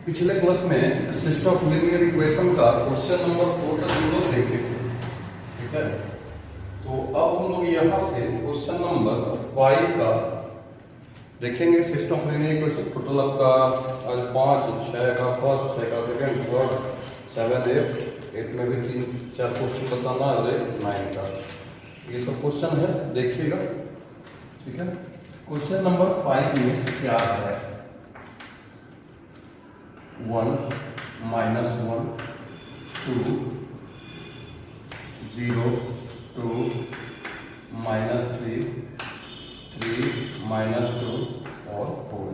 पिछले क्लास में system of linear equation का क्वेश्चन नंबर 4 तक हम लोग देखे थे, ठीक है। तो अब हम लोग यहाँ से क्वेश्चन नंबर 5 का देखेंगे। System of linear equation total आपका आज 5 6 का फर्स्ट, 6 का सेकंड, थर्ड, 7 8 में भी 3 4 क्वेश्चन बताना है, 9 का ये सब क्वेश्चन है, देखिएगा, ठीक है। क्वेश्चन नंबर 5 में क्या है? 1 -1 2 0 2 -3 3 -2 और 4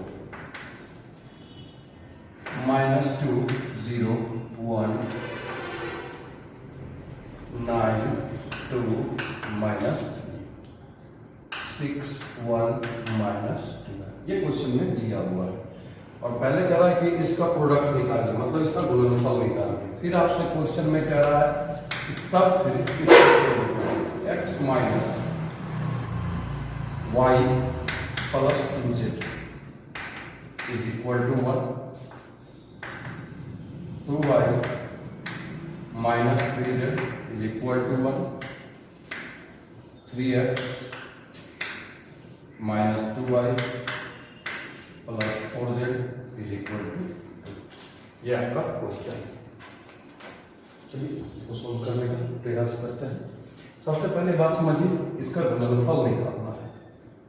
-2 0 1 9 2 -6 1 -2 ये क्वेश्चन में दिया हुआ है। और पहले कह रहा है कि इसका प्रोडक्ट निकालिए, मतलब इसका गुणनफल निकालिए। फिर आपसे क्वेश्चन में कह रहा है कि तब फिर x minus y plus 2z is equal to 1, 2y minus 3z is equal to 1, 3x minus 2y plus 4z is equal to 2। ये आपका क्वेश्चन। चलिए इसको सोल्व करने का प्रयास करते हैं। सबसे पहले बात समझिए, इसका गुणनफल निकालना है।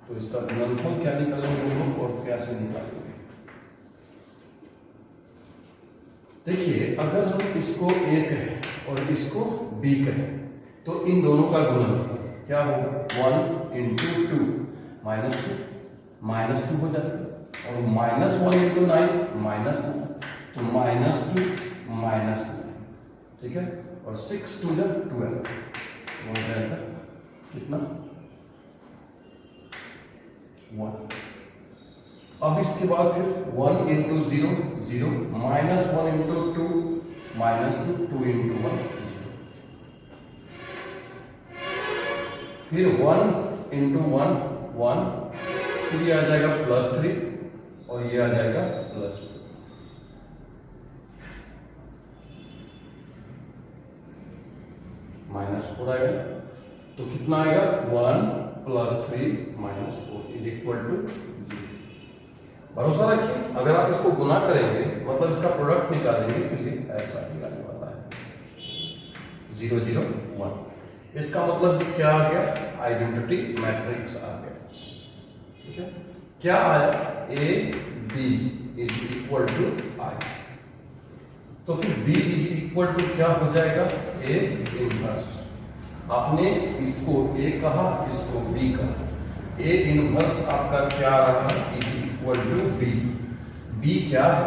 तो इसका गुणनफल क्या निकालेंगे हम लोग और कैसे निकालेंगे? देखिए, अगर हम इसको a कहें और इसको b कहें तो इन दोनों का गुणनफल क्या होगा? 1 × 2 -2 हो जाएगा, और -1 × 9 -1, तो -2 -9, ठीक है। और 6 2 12 हो जाएगा कितना? 1। अब इसके बाद फिर 1 × 0 0 -1 × 2 -2 2 × 1 फिर 1 × 1 1, फिर ये आ जाएगा +3 और ये आ जाएगा +2। -4 आएगा, तो कितना आएगा? 1 + 3 - 4 इज इक्वल टू 0। भरोसा रखिए, अगर आप इसको गुना करेंगे मतलब इसका प्रोडक्ट निकालेंगे तो ये ऐसा निकालने वाला है 0 0 1। इसका मतलब क्या आ गया? आइडेंटिटी मैट्रिक्स आ गया, ठीक है। क्या आया? A B is equal to I। तो फिर B इज इक्वल टू क्या हो जाएगा? A inverse. आपने इसको A कहा, इसको B कहा। A इनवर्स आपका क्या रहा? Is equal to B। B क्या है?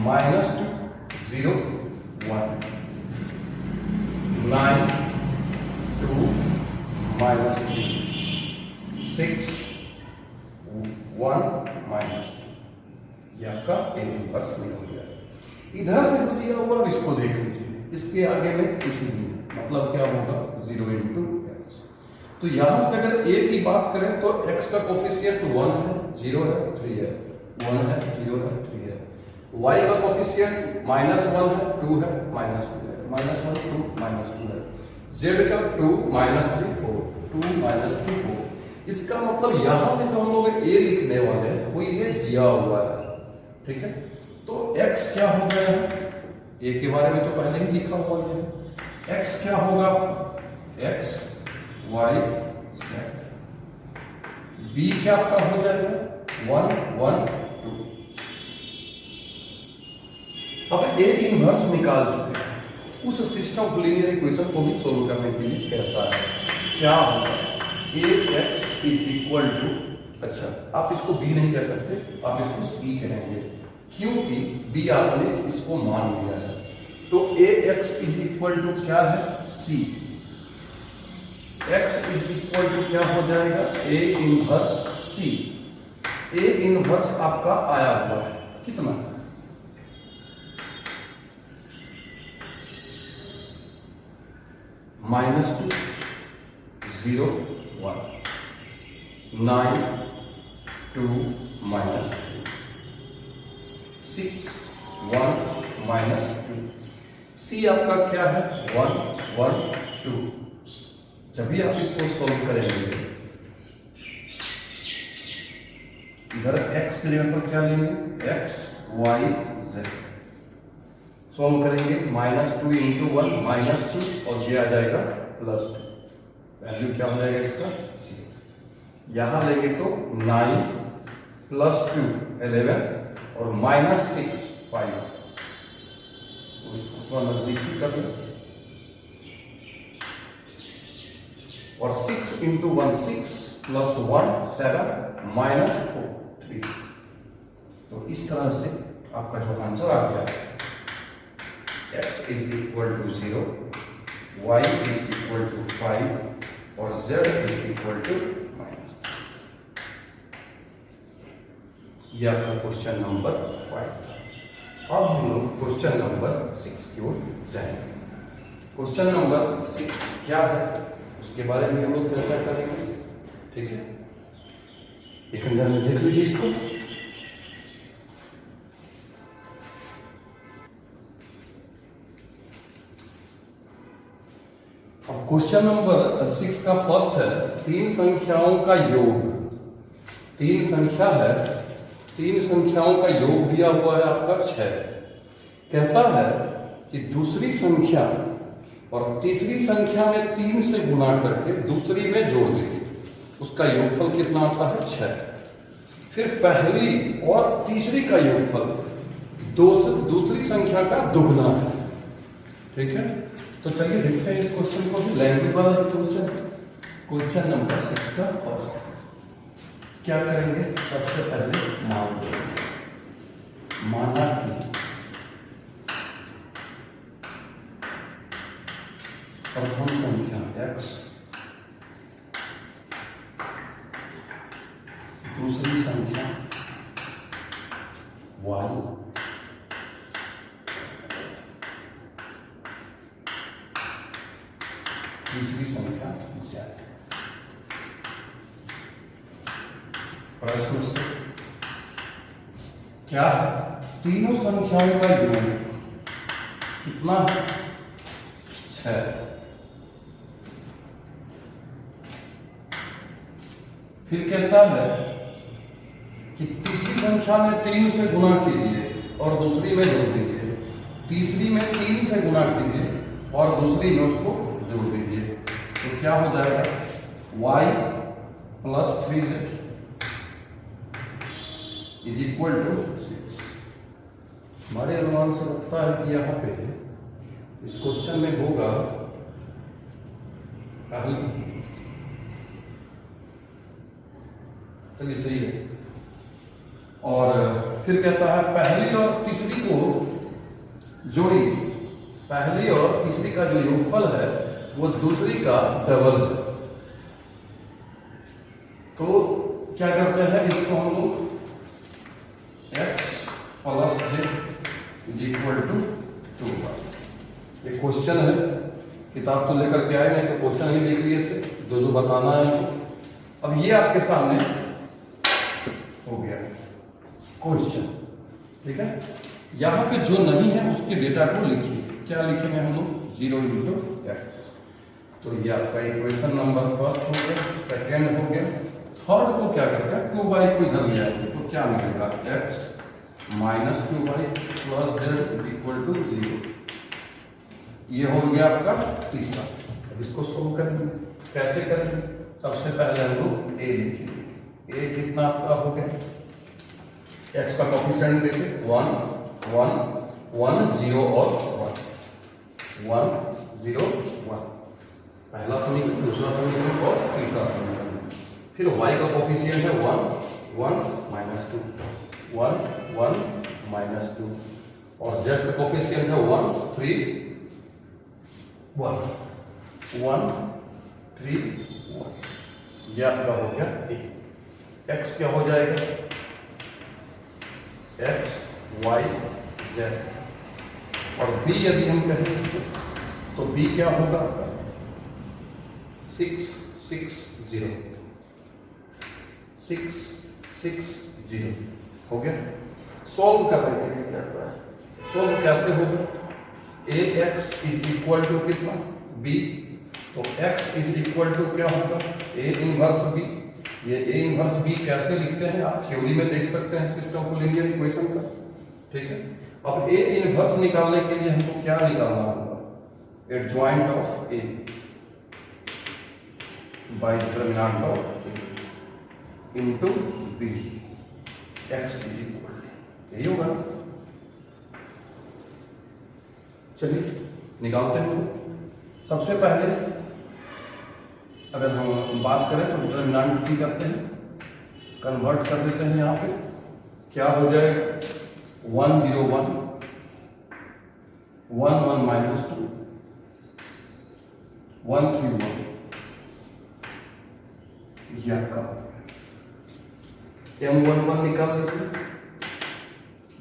-2 0 1 9 2 -3 6 1 -2। ये आपका A इनवर्स में हो गया। इधर से जो दिया हुआ इसको देख लीजिए, इसके आगे में कुछ नहीं है, मतलब क्या होगा? 0 × x। तो यहां से अगर A की बात करें तो x का कोफिशिएंट 1 है, 0 है, 3 है, 1 है, 0 है, 3 है। y का कोफिशिएंट -1 है, 2 है, -2 है, -1 2 -2 है। z का 2 -3 4 2 -3 4। इसका मतलब यहां से जो हम लोग A लिखने वाले हैं वो ये दिया हुआ है, ठीक है। तो x क्या हो गया है? A के बारे में तो पहले ही लिखा हुआ है। x क्या होगा? x y z। b क्या आपका हो जाएगा? 1 1 2। अब A इनवर्स निकाल चुके हैं, उस सिस्टम ऑफ लीनियर इक्वेशन को भी सोल्व करने के लिए कहता है क्या होगा? Ax इज इक्वल टू, अच्छा आप इसको B नहीं कर सकते, आप इसको C कहेंगे, क्योंकि B आपने इसको मान लिया है। तो Ax इज इक्वल टू क्या है? C। x is equal to क्या हो जाएगा? A inverse C। A inverse आपका आया हुआ है कितना? -2 0 1 9 2 -3 6 1 माइनस 2। सी आपका क्या है 1 1 2। जब भी आप इसको सॉल्व करेंगे इधर x के जगह पर क्या लेंगे x y z सॉल्व करेंगे -2 इंटू 1 -2 और ये आ जाएगा +2। वैल्यू क्या हो जाएगा इसका 0। यहां लेंगे तो 9 + 2 11 और -6 5। तो इसको नजदीकी कर लो और 6 इंटू 1 6 + 1 7 -4 3। तो इस तरह से आपका जो आंसर आ गया x = 0, y = 5 और z = -। यह आपका क्वेश्चन नंबर 5 था। अब हम लोग क्वेश्चन नंबर 6 की ओर जाएंगे। क्वेश्चन नंबर 6 क्या है उसके बारे में हम लोग चर्चा करेंगे। ठीक है, एक अंदर में देख लीजिए इसको। अब क्वेश्चन नंबर 6 का फर्स्ट है 3 संख्याओं का योग। 3 संख्या है, 3 संख्याओं का योग दिया हुआ है आपका 6। कहता है कि दूसरी संख्या और तीसरी संख्या में 3 से गुणा करके दूसरी में जोड़ दीजिए। उसका योगफल कितना आता है 6। फिर पहली और तीसरी का योगफल दूसरी संख्या का दुगना है। ठीक है, तो चलिए देखते हैं इस क्वेश्चन को। लैंग्वेज वाला क्वेश्चन, क्वेश्चन नंबर 6 का फर्स्ट क्या करेंगे। सबसे पहले माना कि प्रथम संख्या x दूसरी संख्या y तीसरी संख्या z। प्रश्न से क्या है तीनों संख्याओं का योग कितना है 6। फिर कहता है कि तीसरी संख्या में 3 से गुणा कीजिए और दूसरी में जोड़ दीजिए। तीसरी में 3 से गुणा कीजिए और दूसरी में उसको जोड़ दीजिए। तो क्या हो जाएगा y + 3z = 6। हमारे अनुमान से लगता है कि यहाँ पे इस क्वेश्चन में होगा चलिए सही है। और फिर कहता है पहली और तीसरी को जोड़िए। पहली और तीसरी का जो योगफल है वो दूसरी का डबल है। तो क्या करते हैं इसको हम लोग x + j = 2। ये क्वेश्चन है, किताब तो लेकर के आए नहीं तो क्वेश्चन ही लिख लिए थे जो बताना है हमको। अब ये आपके सामने हो गया क्वेश्चन। ठीक है, यहां पे जो नहीं है उसकी डेटा को लिखिए। क्या लिखेंगे हम लोग 0 × x। तो ये आपका इक्वेशन नंबर फर्स्ट हो गया, सेकेंड हो गया। थर्ड को क्या करते हैं 2y को इधर ले आएंगे तो क्या मिलेगा x - 2y + z = 0। ये हो गया आपका तीसरा। अब इसको सोल्व करेंगे। कैसे करेंगे, सबसे पहले हम लोग a लिखेंगे। a कितना आपका हो गया, x का कोफिशिएंट देखिए 1 1 1 0 और 1 1 0 1। पहला समीकरण, दूसरा समीकरण और तीसरा समीकरण। फिर y का कोफिशिएंट है 1 1 -2 1 1 -2 और z का कोफिशिएंट है 1 3 1 1 3 1। यह आपका हो गया a। x क्या हो जाएगा x y z। और b यदि हम कहें तो b क्या होगा 6 6 0 6 6 0 हो गया। सॉल्व कर रहे हैं क्या सोल्व कैसे होगा? A x is equal to कितना? बी। तो x इज इक्वल टू क्या होगा? A inverse B. ये ए इनवर्स बी कैसे लिखते हैं आप थ्योरी में देख सकते हैं सिस्टम ऑफ लीनियर इक्वेशन का। ठीक है, अब ए इनवर्स निकालने के लिए हमको क्या निकालना होगा? Adjoint of A by determinant of A into B x is equal to, यही होगा। चलिए निकालते हैं। सबसे पहले अगर हम बात करें तो डिटरमिनेंट की करते हैं, कन्वर्ट कर देते हैं। यहाँ पे क्या हो जाएगा? 1 0 1 1 1 माइनस 2 1 3 1 यह का M11 निकाल देते हैं,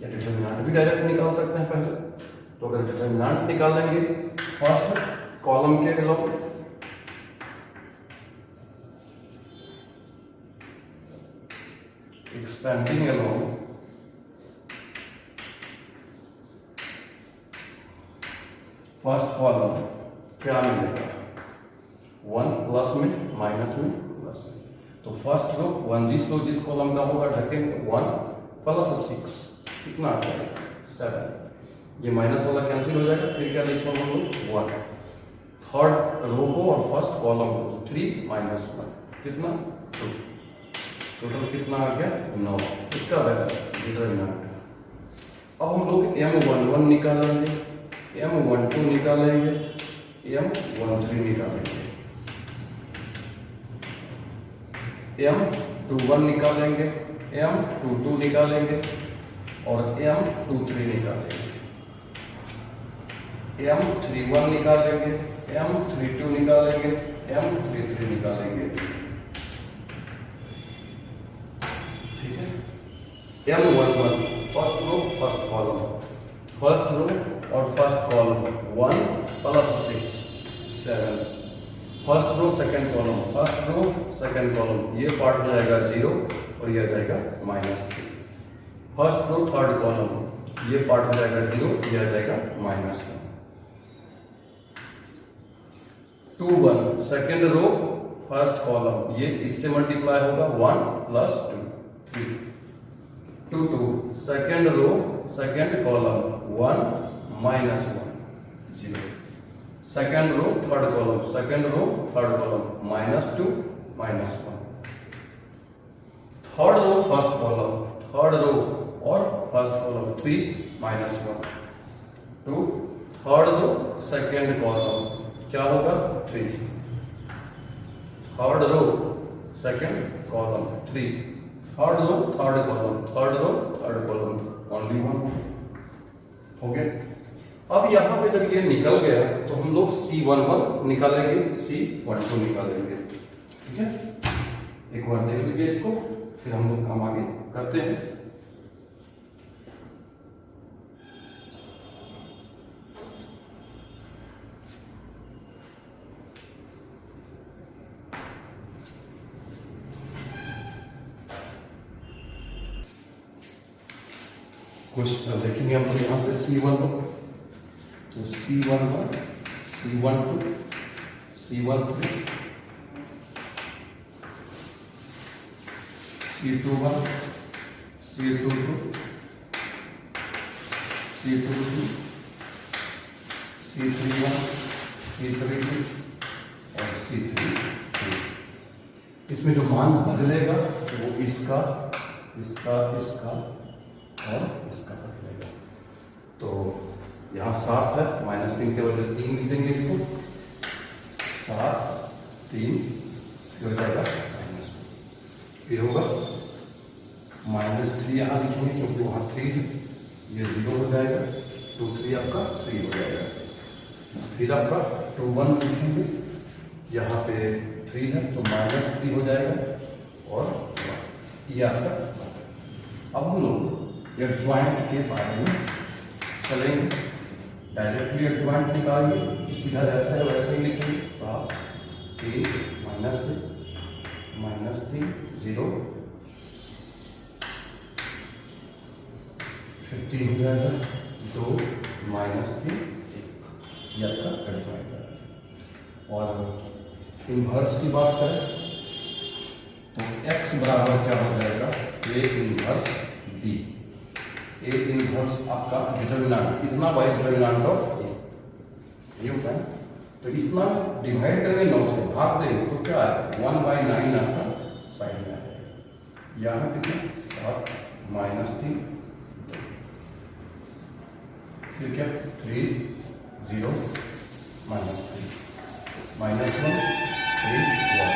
या डिटरमिनेंट भी डायरेक्ट निकाल सकते हैं पहले। तो अगर डिटरमिनेंट निकालेंगे फर्स्ट कॉलम के along expanding along first column क्या मिलेगा? 1 प्लस में माइनस में प्लस में। तो फर्स्ट रो 1 जिस कॉलम का होगा ढकेंगे 1 प्लस 6 कितना आ जाएगा? 7। ये माइनस वाला कैंसिल हो जाएगा, फिर क्या लिखेंगे हम लोग? 1। थर्ड रो को और फर्स्ट कॉलम को 3 माइनस 1 कितना? 2। टोटल कितना आ गया? 9। इसका डिटरमिनेंट। अब हम लोग M11 निकालेंगे, M12 निकालेंगे, M13 निकालेंगे, M21 निकालेंगे, M22 निकालेंगे और M23 निकालेंगे, M31 निकालेंगे, M32 निकालेंगे, M33 निकालेंगे। ठीक है, M11 first row first column, first row और first column 1 plus 6 7। First row second column, first row second column, ये पार्ट हो जाएगा 0 और ये आ जाएगा -3। फर्स्ट रो थर्ड कॉलम, ये पार्ट हो जाएगा 0, ये आ जाएगा -1। 2 1 सेकंड रो फर्स्ट कॉलम, ये इससे मल्टीप्लाई होगा 1 plus 2 3। 2 2 second row second column 1 -1 0। Second row third column, second row third column -2 -1। Third row first column, third row और first column 3 -1 2। Third row second column क्या होगा? 3। Third row second column 3। Third row third column, third row third column only 1 हो गया। अब यहां पे जब ये निकल गया तो हम लोग C11 निकालेंगे, C12 निकालेंगे। ठीक है, एक बार देख लीजिए इसको, फिर हम लोग काम आगे करते हैं। कुछ देखेंगे हम लोग यहाँ से C11 तो C11 C12 C13 C21 C22 C22 C31 C32 और C33। इसमें जो मान बदलेगा वो इसका इसका इसका और इसका बदलेगा। तो यहाँ 7 है, -3 के बजाय 3 लिख देंगे इसको, 7 3 हो जाएगा -2। फिर होगा -3 यहाँ लिखेंगे क्योंकि वहाँ 3 है, ये 0 हो जाएगा। 2 3 आपका 3 हो जाएगा। फिर आपका 2 1 लिखेंगे, यहाँ पे 3 है तो -3 हो जाएगा और ये आपका। अब हम लोग एडजॉइंट के बारे में चलेंगे, डायरेक्टली एडजॉइंट निकालेंगे। सीधा जैसा है वैसे ही लिखेंगे, 7 3 -3 0 15 हो जाएगा 2 माइनस 3 1, ये आपका एडिफाइड है। और इन्वर्स की बात करें तो x बराबर क्या हो जाएगा, a inverse b। a inverse आपका डिटर्मिनेंट इतना बाई डिटर्मिनेंट ऑफ a, ये होता है। तो इतना डिवाइड करेंगे 9 से, भाग देंगे तो क्या है 1/9 आपका साइड में आएगा। यहाँ कितना 7 माइनस 3, फिर क्या 3 0 माइनस 3 माइनस 1 3 1।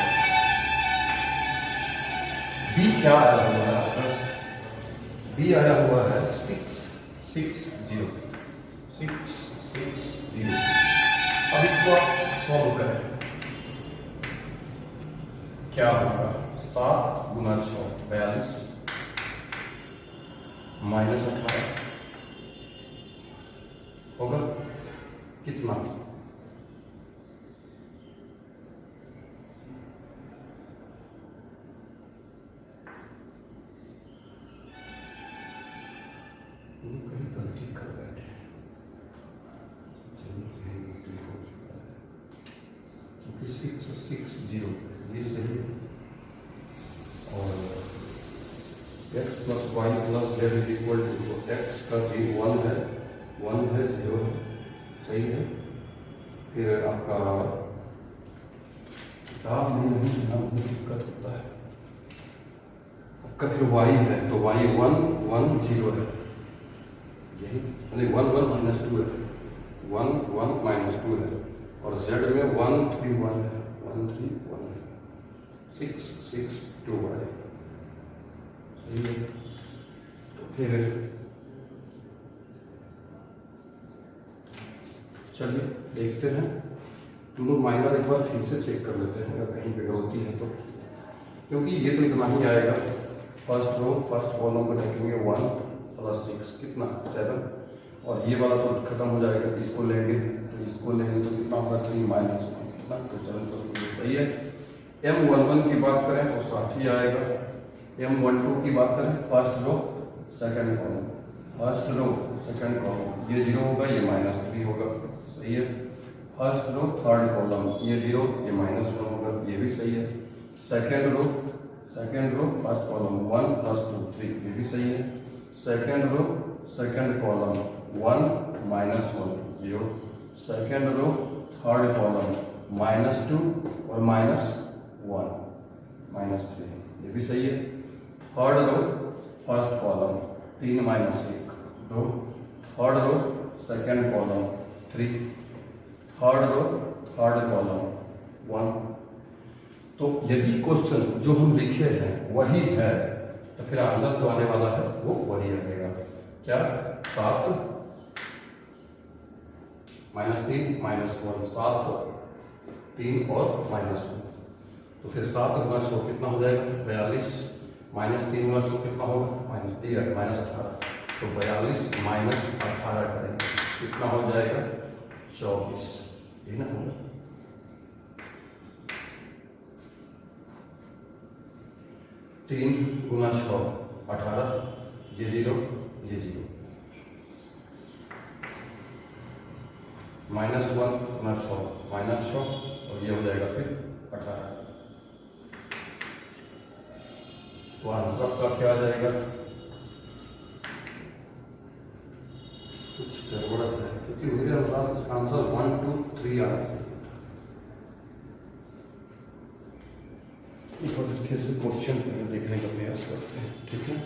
बी क्या आया हुआ है आपका, बी आया हुआ है 6 6 0 6 6 0। अब इसको आप सॉल्व करें, क्या होगा 7 गुना 6 42 माइनस 18 होगा कितना, कहीं गलती कर बैठे, क्योंकि 6 6 0 ये सही है। और x plus y plus z is equal to x का 1 है 0 है, सही है। फिर आपका किताब में नहीं सुना, मुझे दिक्कत होता है। आपका फिर y है तो y 1 1 0 है, यही नहीं 1 1 माइनस 2 है, 1 1 माइनस 2 है। और z में 1 3 1 है, 1 3 1 है, 6 6 2 है, सही है। तो फिर चलिए देखते हैं, हम लोग माइनर एक बार फिर से चेक कर लेते हैं अगर कहीं पे गलती है तो, क्योंकि ये तो इतना ही आएगा। फर्स्ट रो फर्स्ट कॉलम को रखेंगे 1 प्लस 6 कितना 7, और ये वाला तो खत्म हो जाएगा, इसको लेंगे तो कितना होगा 3 माइनस 1 कितना, तो 7 प्लस 2 सही है। M11 की बात करें तो 60 आएगा। M12 की बात करें first row second column, first row second column ये 0 होगा, ये माइनस 3 होगा, सही है। फर्स्ट रो थर्ड कॉलम ये 0 ये माइनस 1 होगा, ये भी सही है। Second row first column 1 plus 2 3 ये भी सही है। Second row second column 1 minus 1 0। Second row third column minus 2 और माइनस 1 माइनस 3 ये भी सही है। Third row first column 3 minus 1 2। Third row second column 3, third row third column 1। तो यदि क्वेश्चन जो हम लिखे हैं वही है तो फिर आंसर जो आने वाला है वो वही आएगा। क्या 7 माइनस 3 माइनस 1, 7 3 और माइनस 1, तो फिर 7 गुना 6 कितना हो जाएगा 42, माइनस 3 गुना 6 कितना होगा माइनस 18, तो 42 माइनस 18 करेंगे कितना हो जाएगा 24, ये ना होगा। 3 गुना 6 18, ये 0 ये 0, माइनस 1 गुना 6 माइनस 6 और ये हो जाएगा फिर 18। तो आंसर आपका क्या आ जाएगा, कुछ गड़बड़ है क्योंकि मेरे अनुसार इसका आंसर 1 2 3 आ रहा है। एक बार फिर से क्वेश्चन देखने का प्रयास करते हैं, ठीक है।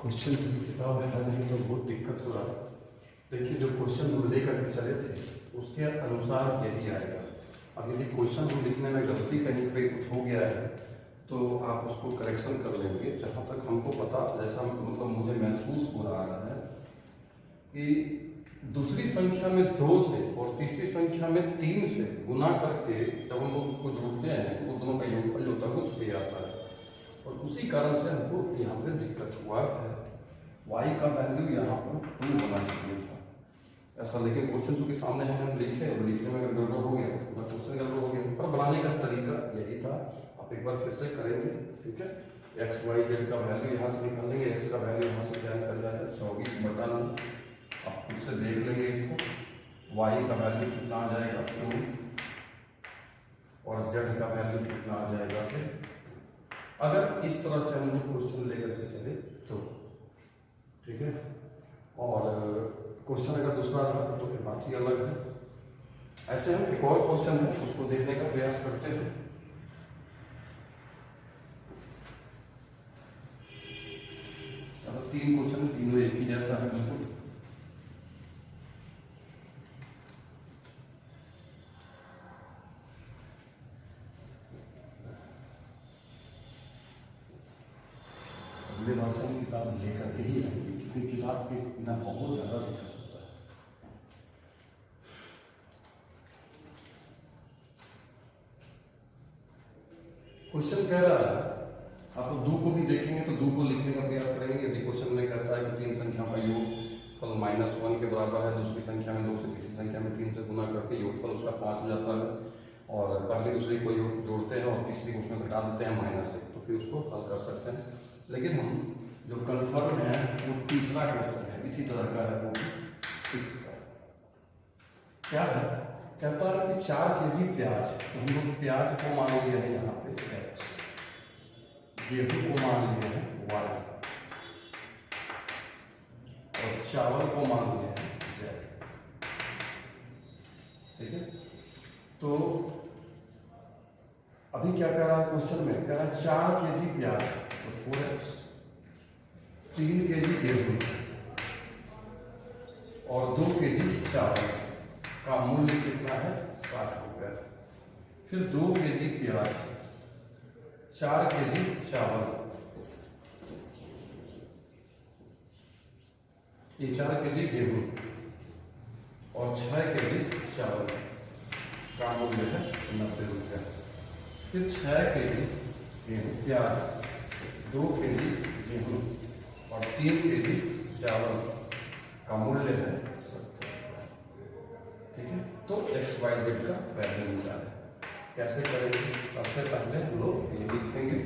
क्वेश्चन की किताब है नहीं तो बहुत दिक्कत हो रहा है। देखिए जो क्वेश्चन हम लेकर के चले थे उसके अनुसार यही आएगा। अब यदि क्वेश्चन हम लिखने में गलती कहीं पे कुछ हो गया है तो आप उसको करेक्शन कर लेंगे। जहाँ तक हमको पता, जैसा मतलब मुझे महसूस हो रहा है कि दूसरी संख्या में 2 से और तीसरी संख्या में 3 से गुना करके जब हम लोग उसको जोड़ते हैं तो दोनों का योगफल होता है वो 6 आता है, और उसी कारण से हमको यहाँ पे दिक्कत हुआ है। y का वैल्यू यहाँ पर 2 होना चाहिए था, ऐसा। लेकिन क्वेश्चन चूंकि सामने है, हम लिखे और लिखने में अगर गड़बड़ हो गया तो क्वेश्चन गड़बड़ हो गया, पर बनाने का तरीका यही था। आप एक बार फिर से करेंगे, ठीक है। एक्स वाई जेड का वैल्यू यहाँ से निकाल लेंगे, एक्स का वैल्यू यहाँ से क्या निकल जाएगा 24/9। आप खुद से देख लेंगे इसको। वाई का वैल्यू कितना आ जाएगा 2 और जेड का वैल्यू कितना आ जाएगा फिर। अगर इस तरह से हम लोग क्वेश्चन लेकर के चले तो ठीक है। और क्वेश्चन अगर दूसरा रहा तो फिर बात ही अलग है। ऐसे हम एक और क्वेश्चन है उसको देखने का प्रयास करते हैं। चलो 3 क्वेश्चन, तीनों एक ही जैसा है बिल्कुल। अगले बार से किताब लेकर के ही आएंगे, क्योंकि किताब के बिना बहुत ज्यादा दिक्कत होता है। क्वेश्चन कह रहा है, आप दो को भी देखेंगे तो दो को लिखने का प्रयास करेंगे। यदि क्वेश्चन में कहता है कि 3 संख्या का योगफल -1 के बराबर है, दूसरी संख्या में 2 से तीसरी संख्या में 3 से गुना करके योगफल उसका 5 हो जाता है, और पहले दूसरी को जोड़ते हैं और तीसरी को उसमें घटा देते हैं -1, तो फिर उसको हल कर सकते हैं। लेकिन हम जो कन्फर्म है वो तीसरा क्वेश्चन है, इसी तरह का है, वो 6 का। क्या है, कहता है कि 4 kg प्याज, तो हम लोग प्याज को मान लिया है यहाँ पे x, गेहूं को मान लिया है y, और चावल को मान लिया है z, ठीक है। तो अभी क्या कह रहा है क्वेश्चन में, कह रहा है 4 kg प्याज तो 4x, 3 kg गेहूं और 2 kg चावल का मूल्य कितना है 60 रुपये। फिर 2 kg प्याज, 4 kg चावल, ये 4 kg गेहूं और 6 kg चावल का मूल्य है 90 रुपये। फिर 6 kg गेहूं प्याज, 2 kg गेहूं और 3 kg चावल का मूल्य है 70, ठीक है। तो एक्स वाई जेड का वैल्यू निकालें। कैसे करेंगे, सबसे पहले हम लोग ये लिखेंगे।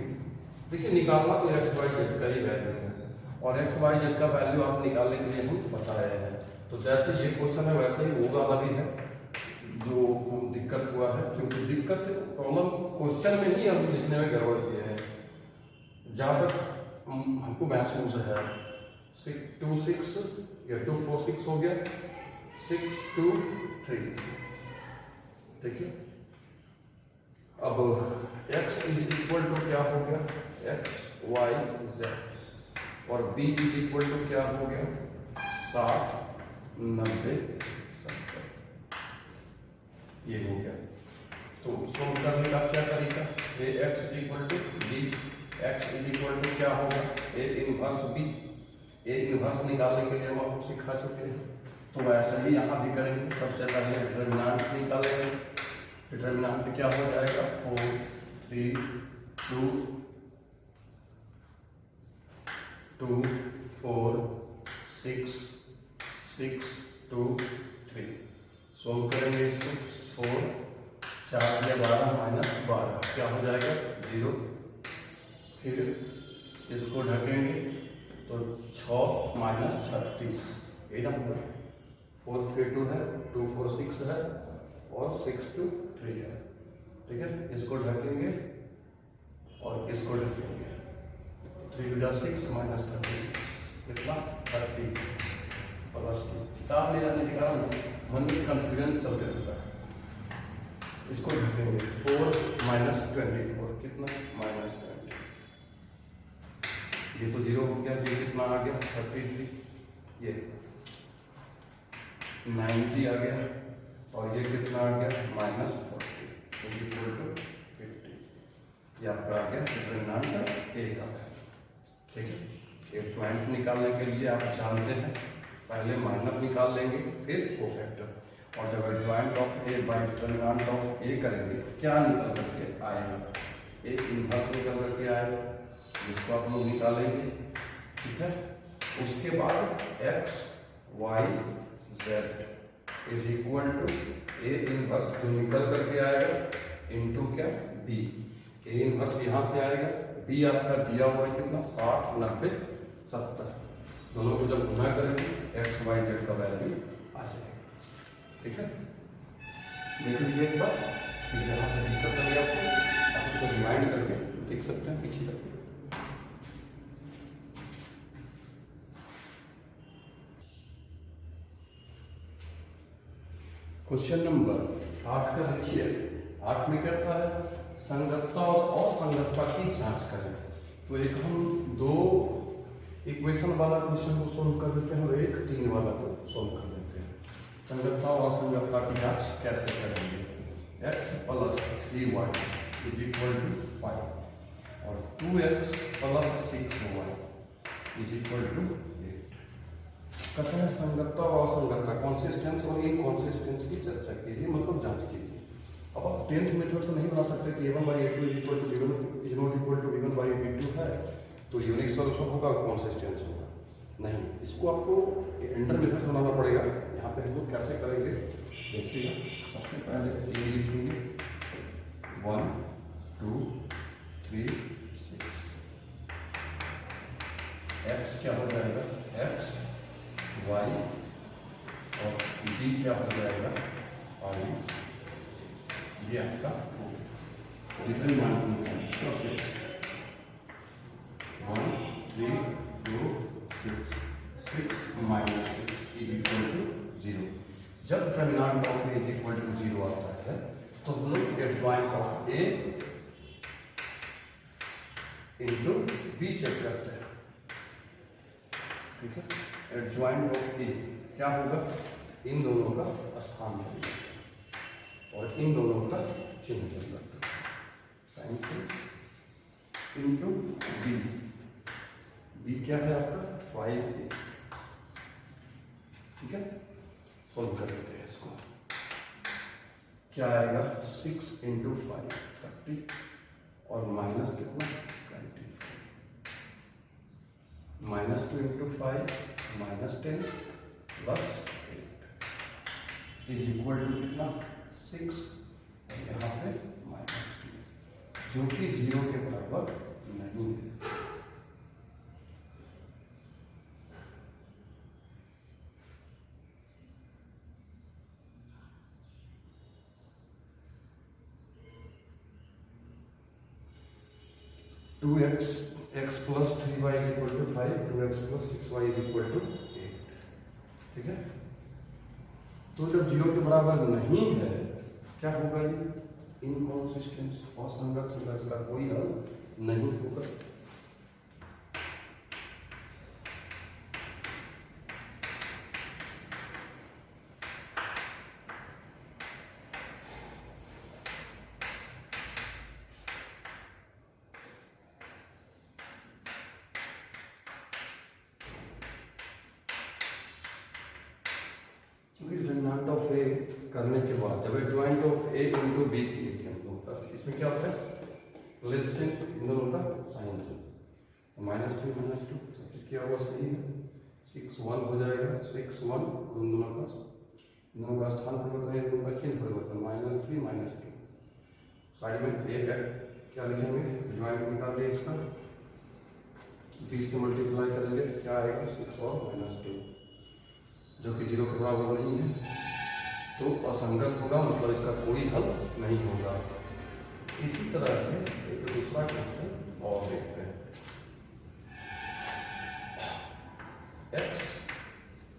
देखिए निकालना तो एक्स वाई जेड का ही वैल्यू है, और एक्स वाई जेड का वैल्यू आप निकालने के लिए हम बता रहे हैं। तो जैसे ये क्वेश्चन है वैसे ही वो वाला भी है जो दिक्कत हुआ है, क्योंकि दिक्कत प्रॉब्लम क्वेश्चन में ही हम लिखने में गड़बड़ किए हैं। जहाँ तक हमको महसूस है 626 या 246 हो गया, 623, ठीक है। अब x इज इक्वल टू क्या हो गया, x y z, और b इज इक्वल टू क्या हो गया 60 90 70, ये हो गया। तो सोल्व करने का क्या तरीका, A x is equal to b, x is equal to क्या होगा a inverse b। a inverse निकालने के लिए हम आपको सिखा चुके हैं, तो वैसे ही यहाँ भी करेंगे। सबसे पहले डिटरमिनेंट निकालेंगे। डिटरमिनेंट क्या हो जाएगा 4 3 2 2 4 6 6 2 3। सोल्व करेंगे इसको, 4 4 से 12 -12 क्या हो जाएगा 0। फिर इसको ढकेंगे तो 6 -36, ये ना होगा। 4 3 2 है, 2 4 6 है और 6 2 3 है, ठीक है। इसको ढकेंगे और इसको ढकेंगे, 3 2 6 -36 कितना 30 +2। किताब ले जाने के कारण मन में कंफ्यूजन चलते रहता है। इसको ढकेंगे 4 -24 कितना -20, ये तो 0 हो गया, ये कितना आ गया 33, ये 90 आ गया, और ये कितना आ गया -40 इक्वल टू 50। ये आपका आ गया डिटरमिनेंट ए का, ठीक है। एक ज्वाइंट निकालने के लिए आप जानते हैं पहले माइनस निकाल लेंगे फिर कोफैक्टर, और जब joint of A by determinant of A करेंगे क्या निकल करके आएगा, ए इनवर्स निकल करके आएगा, जिसको आप लोग निकालेंगे, ठीक है। उसके बाद x y z is equal to A inverse जो निकल करके आएगा इनटू क्या बी। ए इनवर्स यहाँ से आएगा, बी आपका दिया हुआ है कितना 60 90 70, दोनों को जब गुना करेंगे एक्स वाई जेड का वैल्यू आ जाएगा। ठीक है, देख लीजिए एक बार, फिर यहाँ से दिक्कत लगी आपको, आप उसको रिमाइंड करके देख सकते हैं पीछे करके। क्वेश्चन नंबर 8 का देखिए, 8 में कहता है संगतता और असंगतता की जांच करें। तो एक हम 2 इक्वेशन वाला क्वेश्चन को सोल्व कर देते हैं और एक 3 वाला को सोल्व कर देते हैं। संगतता और असंगतता की जांच कैसे करेंगे? x plus 3y is equal to 5 और 2x plus 6y is equal to 8। कहते हैं संगतता और असंगतता, कॉन्सिस्टेंस और इनकॉन्सिस्टेंस की चर्चा कीजिए, मतलब जांच कीजिए। अब आप 10th मेथड से नहीं बना सकते कि a1 by a2 is equal to b1 is not equal to b1 by b2 है तो यूनिक सॉल्यूशन होगा और कॉन्सिस्टेंस होगा, नहीं। इसको आपको इंटर मेथड से बनाना पड़ेगा। यहाँ पे हम लोग कैसे करेंगे देखिएगा। सबसे पहले a लिखेंगे 1 2 3 6, x क्या हो जाएगा x y और b क्या हो जाएगा और ये आपका जितने मान सबसे 1 3 2 6 माइनस 6 इज इक्वल टू 0। जब determinant of A is equal to 0 आता है तो हम लोग adjoint of A into B check करते हैं। ठीक है, एडजॉइंट ऑफ ए क्या होगा, इन दोनों का स्थान होगा और इन दोनों का चिन्ह चल सकता है, साइन से इंटू बी। बी क्या है आपका 5a। ठीक है, सोल्व कर देते हैं इसको। क्या आएगा 6 इंटू 5 30 और माइनस कितना 25, minus 2 into 5 minus 10 plus 8 is equal to कितना 6 और यहाँ पे माइनस 2 जो कि 0 के बराबर नहीं है। Two x plus 3y is equal to 5, 2x plus 6y is equal to 8। ठीक है, तो जब 0 के बराबर नहीं है क्या होगा, ये इनकॉन्सिस्टेंस असंगत होगा, इसका कोई हल नहीं होगा। डिटरमिनेंट ऑफ ए करने के बाद जब adjoint of A into B किए थे हम लोग का, इसमें क्या होता है लेस चिन्ह, इन दोनों का साइन चिन्ह, माइनस 3 माइनस 2 सब चीज किया हुआ सही है। 6 1 हो जाएगा, 6 1 उन दोनों का स्थान परिवर्तन, इन दोनों का चिन्ह परिवर्तन, माइनस 3 माइनस 2। साइड में ए है, क्या लिखेंगे एडजॉइंट निकाल लिया इसका, बी से मल्टीप्लाई करेंगे क्या आएगा 6 और माइनस 2 जो कि 0 के बराबर नहीं है, तो असंगत होगा, मतलब इसका कोई हल नहीं होगा। इसी तरह से एक दूसरा क्वेश्चन और देखते हैं। x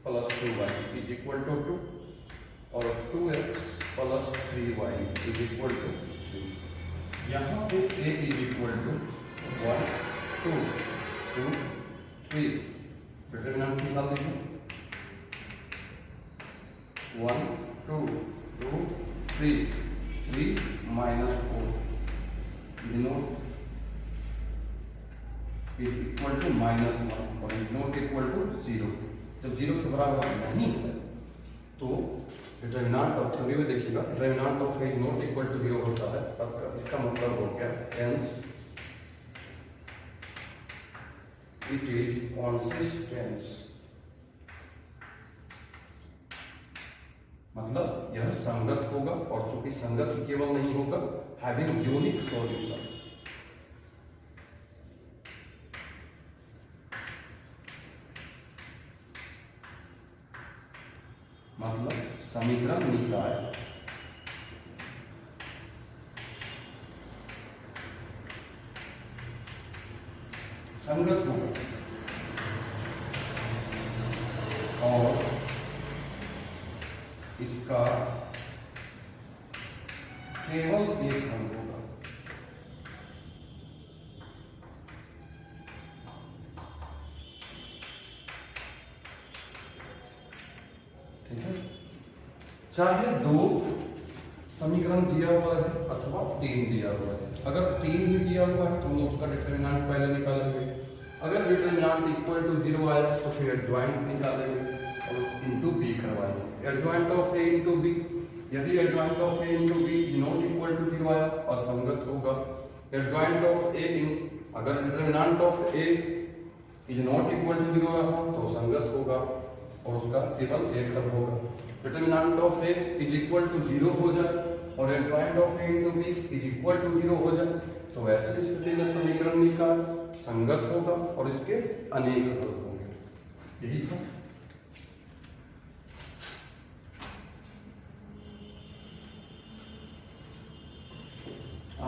plus 2y is equal to 2 और 2x plus 3y is equal to 3। यहाँ पे a is equal to 1 2 2 3, determinant निकाल देंगे 1 2 2 3 3 minus 4 is equal to minus 1 और इज नॉट इक्वल टू 0। जब 0 के बराबर नहीं है तो डिटरमिनेंट ऑफ थ्योरी में देखिएगा, determinant of is not equal to 0 होता है, अब इसका मतलब हो गया हेंस इट इज कॉन्सिस्टेंस, मतलब यह संगत होगा, और चूंकि संगत केवल नहीं होगा, हैविंग यूनिक सॉल्यूशन। मतलब समीकरण निकाय संगत होगा और इसका केवल एक हल होगा। ठीक है, चाहे 2 समीकरण दिया हुआ है अथवा 3 दिया हुआ है। अगर 3 भी दिया हुआ है तो हम लोग उसका डिटरमिनेंट पहले निकालेंगे। अगर डिटरमिनेंट इक्वल टू 0 आया तो फिर एडजॉइंट निकालेंगे और इनटू बी करवाएंगे। Adjoint of A into B, यदि adjoint of A into B not equal to 0 आया, असंगत होगा। एडजॉइंट ऑफ ए अगर determinant of A is not equal to 0 रहा तो संगत होगा और उसका केवल एक हल होगा। Determinant of A is equal to 0 हो जाए और adjoint of A into B is equal to 0 हो जाए तो वैसे स्थिति में समीकरण निकाय संगत होगा और इसके अनेक हल होंगे। यही था।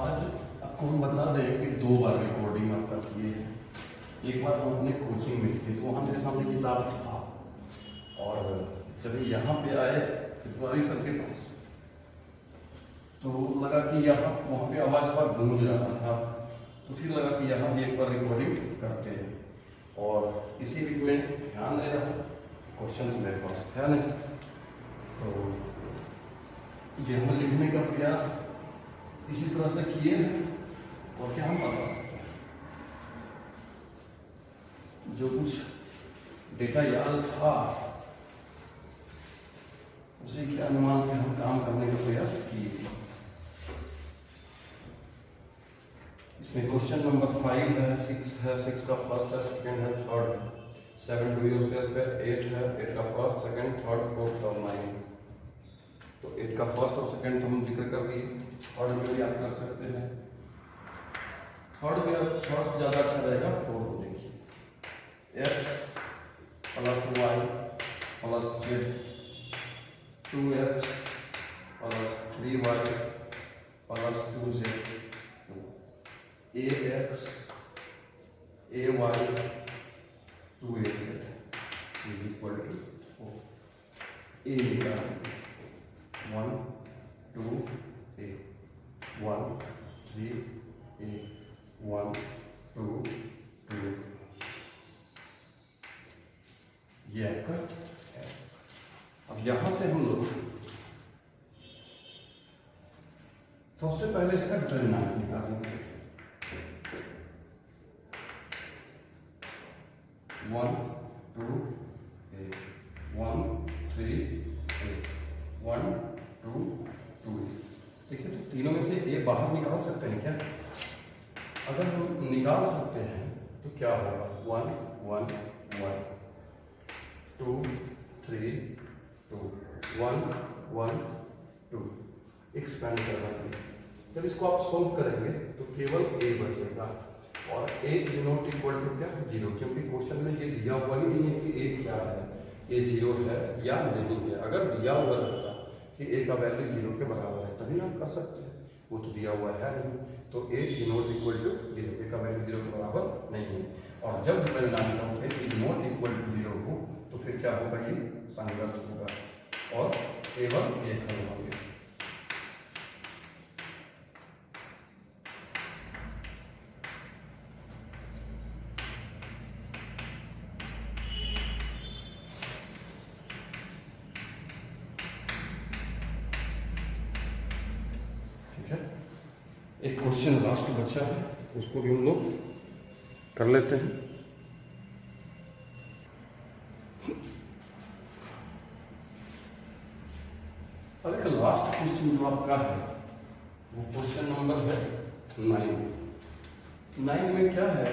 आज आपको हम बता दें कि 2 बार रिकॉर्डिंग आपका किए हैं। एक बार हम अपने कोचिंग में थे तो वहाँ मेरे सामने किताब था और जब यहाँ पे आए त्रिपुरारी सर के पास तो लगा कि यहाँ वहाँ पे आवाज पर गूंज रहा था, तो फिर लगा कि यहाँ भी एक बार रिकॉर्डिंग करते हैं। और इसी बीच में ध्यान दे रहा क्वेश्चन मेरे पास है नहीं, तो यहाँ लिखने का प्रयास इसी तरह से किए हैं। और क्या हम बता सकते हैं, जो कुछ डेटा याद था उसी के अनुमान से हम काम करने का प्रयास किए। इसमें क्वेश्चन नंबर 5 है, 6 है, 6 का फर्स्ट है, सेकंड है, थर्ड है, 7 डू योरसेल्फ है, 8 है, 8 का फर्स्ट, सेकंड, थर्ड, फोर्थ और 9। तो 8 का फर्स्ट और सेकंड हम जिक्र कर दिए, थर्ड में भी आप कर सकते हैं। थर्ड में थोड़ा सा ज्यादा अच्छा रहेगा, 4 को देखिए, x plus y plus z 2x plus 3y plus 2z, ax ay 2az is equal to 4। a निकालेंगे 1 2 a 1 3 a 1 2 2 ये आपका है। अब यहां से हम लोग सबसे पहले इसका डिटरमिनेंट निकालेंगे। 1 2 8 1 3 8 1 2 2। देखिए, तो तीनों में से ए बाहर निकाल सकते हैं क्या? अगर हम निकाल सकते हैं तो क्या होगा? 1 1 1 2 3 2 1 1 2 एक्सपेंड करवाएंगे। जब इसको आप सोल्व करेंगे तो केवल ए बचेगा और ए इज नॉट इक्वल टू क्या? 0, क्योंकि क्वेश्चन में ये दिया हुआ ही नहीं है कि ए क्या है, ए 0 है या नहीं है। अगर दिया हुआ रहता कि ए का वैल्यू 0 के बराबर है तभी आप कर सकते हैं, वो तो दिया हुआ है नहीं। तो A is not equal to 0, A का वैल्यू 0 के बराबर नहीं है। और जब determinant of A is not equal to 0 हो तो फिर क्या होगा? ये संगत होगा और केवल एक हल होंगे। एक क्वेश्चन लास्ट बचा है, उसको भी हम लोग कर लेते हैं। अब एक लास्ट क्वेश्चन जो आपका है वो क्वेश्चन नंबर है 9। 9 में क्या है?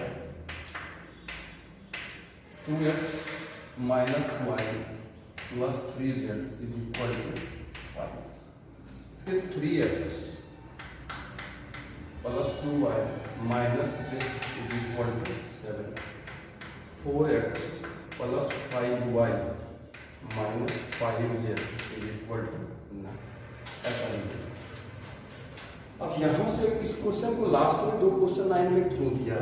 2x minus y plus 3z is equal to फिर 3x plus 2y minus z is equal to 7, 4x plus 5y minus 5z is equal to 9। ऐसा नहीं। अब यहां से इस क्वेश्चन को लास्ट में 2 क्वेश्चन 9 में क्यों किया?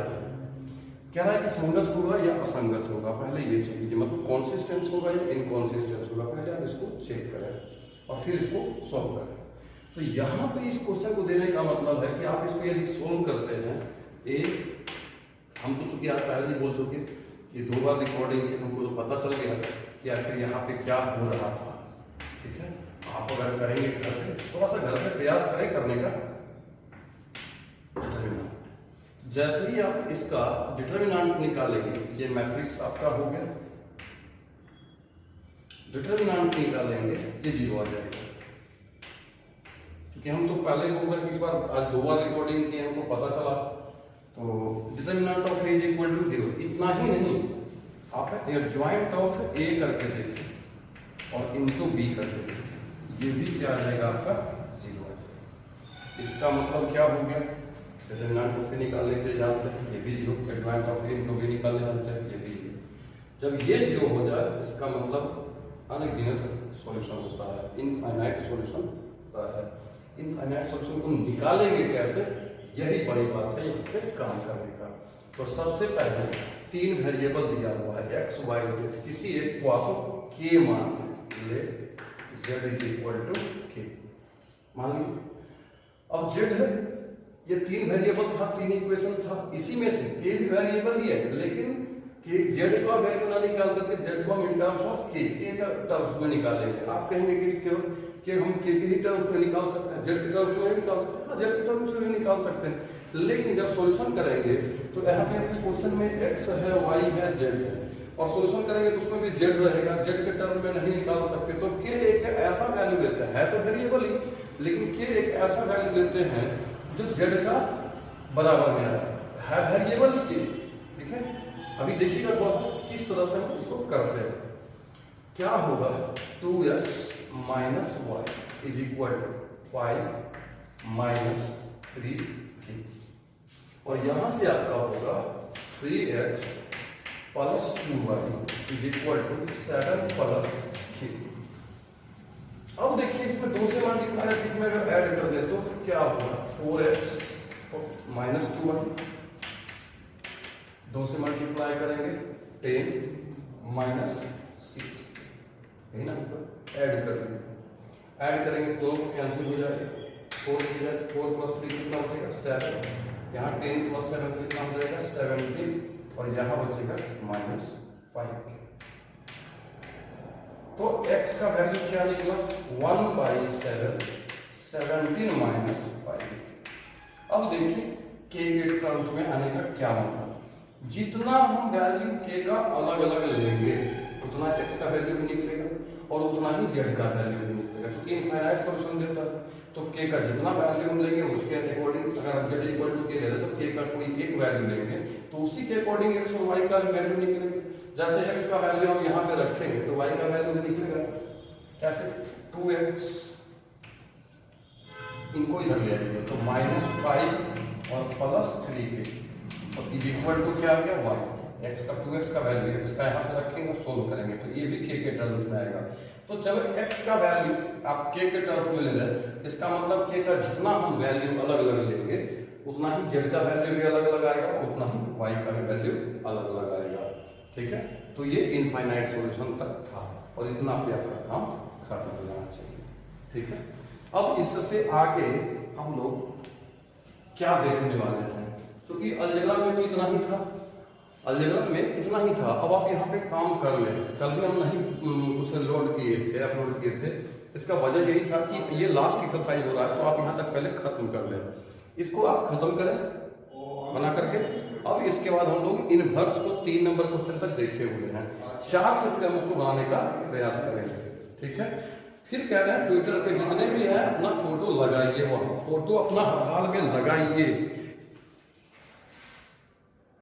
कह रहा है कि संगत होगा या असंगत होगा। पहले ये चेक कीजिए, मतलब कॉन्सिस्टेंस होगा या इनकॉन्सिस्टेंस होगा। पहले आप इसको चेक करें और फिर इसको सॉल्व करें। तो यहाँ पे इस क्वेश्चन को देने का मतलब है कि आप इसको यदि सोल्व करते हैं, हम तो चूंकि आप पहले ही बोल चुके कि 2 बार रिकॉर्डिंग की हमको तो पता चल गया कि आखिर यहाँ पे क्या हो रहा था। ठीक है, आप अगर करेंगे घर पे, थोड़ा सा घर पे प्रयास करें करने का। डिटरमिनेंट, जैसे ही आप इसका डिटरमिनेंट निकालेंगे, ये मैट्रिक्स आपका हो गया। डिटरमिनेंट निकालेंगे, ये 0 आ जाएगा। क्योंकि हम तो पहले इस बार आज 2 बार रिकॉर्डिंग की, हमको पता चला। तो determinant of A is equal to 0। इतना ही नहीं, आप एडजॉइंट ऑफ ए करके देखिए और इनटू बी करके देखिए, ये भी क्या आ जाएगा आपका 0 आ जाएगा। इसका मतलब क्या हो गया? डिटरमिनेंट ऑफ ए निकालने के लिए जानते हैं, ये भी 0। Adjoint of A into B निकालने जानते हैं, ये भी 0। जब ये 0 हो जाए, इसका मतलब अनगिनत सॉल्यूशन होता है, इनफाइनाइट सॉल्यूशन होता है। इनफाइनाइट सॉल्यूशन को निकालेंगे कैसे, यही बड़ी बात है यहाँ पे काम करने का। तो सबसे पहले 3 वेरिएबल दिया हुआ है, x, y, z। किसी एक को आप k मान ले, z is equal to k मान लीजिए। अब z है, ये 3 वेरिएबल था, 3 इक्वेशन था, इसी में से k भी वेरिएबल ही है, लेकिन z का वैल्यू ना निकाल करके z को हम इन टर्म्स ऑफ k का टर्म्स में निकालेंगे। आप कहेंगे कि हम k के ही टर्म्स में निकाल सकते हैं, z के टर्म्स में निकाल सकते हैं। हाँ, z के टर्म्स में भी निकाल सकते हैं, लेकिन जब सॉल्यूशन करेंगे तो यहाँ पे क्वेश्चन में x है, y है, z है, और सॉल्यूशन करेंगे तो उसमें भी z रहेगा। z के टर्म में नहीं निकाल सकते, तो k एक ऐसा वैल्यू लेते हैं, तो वेरिएबल ही, लेकिन k एक ऐसा वैल्यू लेते हैं जो z का बराबर में है वेरिएबल ही। ठीक है, अभी देखिएगा थोड़ा सा किस तरह से हम इसको करते हैं। क्या होगा? 2x minus y is equal to 5 minus 3k, और यहां से आपका होगा 3x plus 2y is equal to 7 plus k। अब देखिए, इसमें 2 से मल्टीप्लाई, इसमें अगर ऐड कर दे तो क्या होगा? 4x माइनस 2y, 2 से मल्टीप्लाई करेंगे 10 माइनस 6, है ना, ऐड कर देंगे। ऐड करेंगे तो कैंसिल हो जाएगा, 4 प्लस 3 कितना हो जाएगा? 7। यहाँ 10 प्लस 7 कितना हो जाएगा? 17, और यहाँ बचेगा माइनस 5। तो x का वैल्यू क्या निकला? 1/7, 17 माइनस 5। अब देखिए k के टर्म्स में आने का क्या मतलब। जितना हम वैल्यू k का अलग अलग लेंगे, उतना x का वैल्यू भी निकलेगा और उतना ही z का वैल्यू भी निकलेगा। क्योंकि इनफाइनाइट सॉल्यूशन देता है, तो k का जितना वैल्यू हम लेंगे उसके अकॉर्डिंग, अगर हम z इक्वल टू k ले रहे तो k का कोई एक वैल्यू लेंगे तो उसी के अकॉर्डिंग x और y का वैल्यू निकलेगा। जैसे x का वैल्यू हम यहाँ पे रखेंगे तो y का वैल्यू भी निकलेगा। कैसे? 2x, इनको इधर ले आएंगे तो -5 और प्लस 3k, और इज इक्वल टू क्या आ गया? y। x का 2x का वैल्यू x का यहाँ से रखेंगे, सोल्व करेंगे तो ये भी k के टर्म्स में आएगा। तो जब x का वैल्यू आप k के टर्म्स में ले लें, इसका मतलब k का जितना हम वैल्यू अलग अलग लेंगे उतना ही z का वैल्यू भी अलग अलग आएगा, उतना ही y का भी वैल्यू अलग अलग आएगा। ठीक है, तो ये इनफाइनाइट सॉल्यूशन तक था, और इतना पे आपका काम खत्म हो जाना चाहिए। ठीक है, अब इससे आगे हम लोग क्या देखने वाले हैं, क्योंकि अलजेब्रा में भी इतना ही था, अलजेब्रा में इतना ही था। अब आप यहाँ पे काम कर लें। कल भी हम नहीं कुछ लोड किए थे, अपलोड किए थे। इसका वजह यही था कि ये लास्ट एक्सरसाइज हो रहा है, तो आप यहाँ तक पहले खत्म कर लें। इसको आप खत्म करें बना करके। अब इसके बाद हम लोग इनवर्स को 3 नंबर क्वेश्चन तक देखे हुए हैं, 4 से फिर हम उसको बनाने का प्रयास करेंगे। ठीक है, फिर कह रहे हैं ट्विटर पे जितने भी है अपना फोटो लगाइए, वहां फोटो अपना हाल में लगाइए।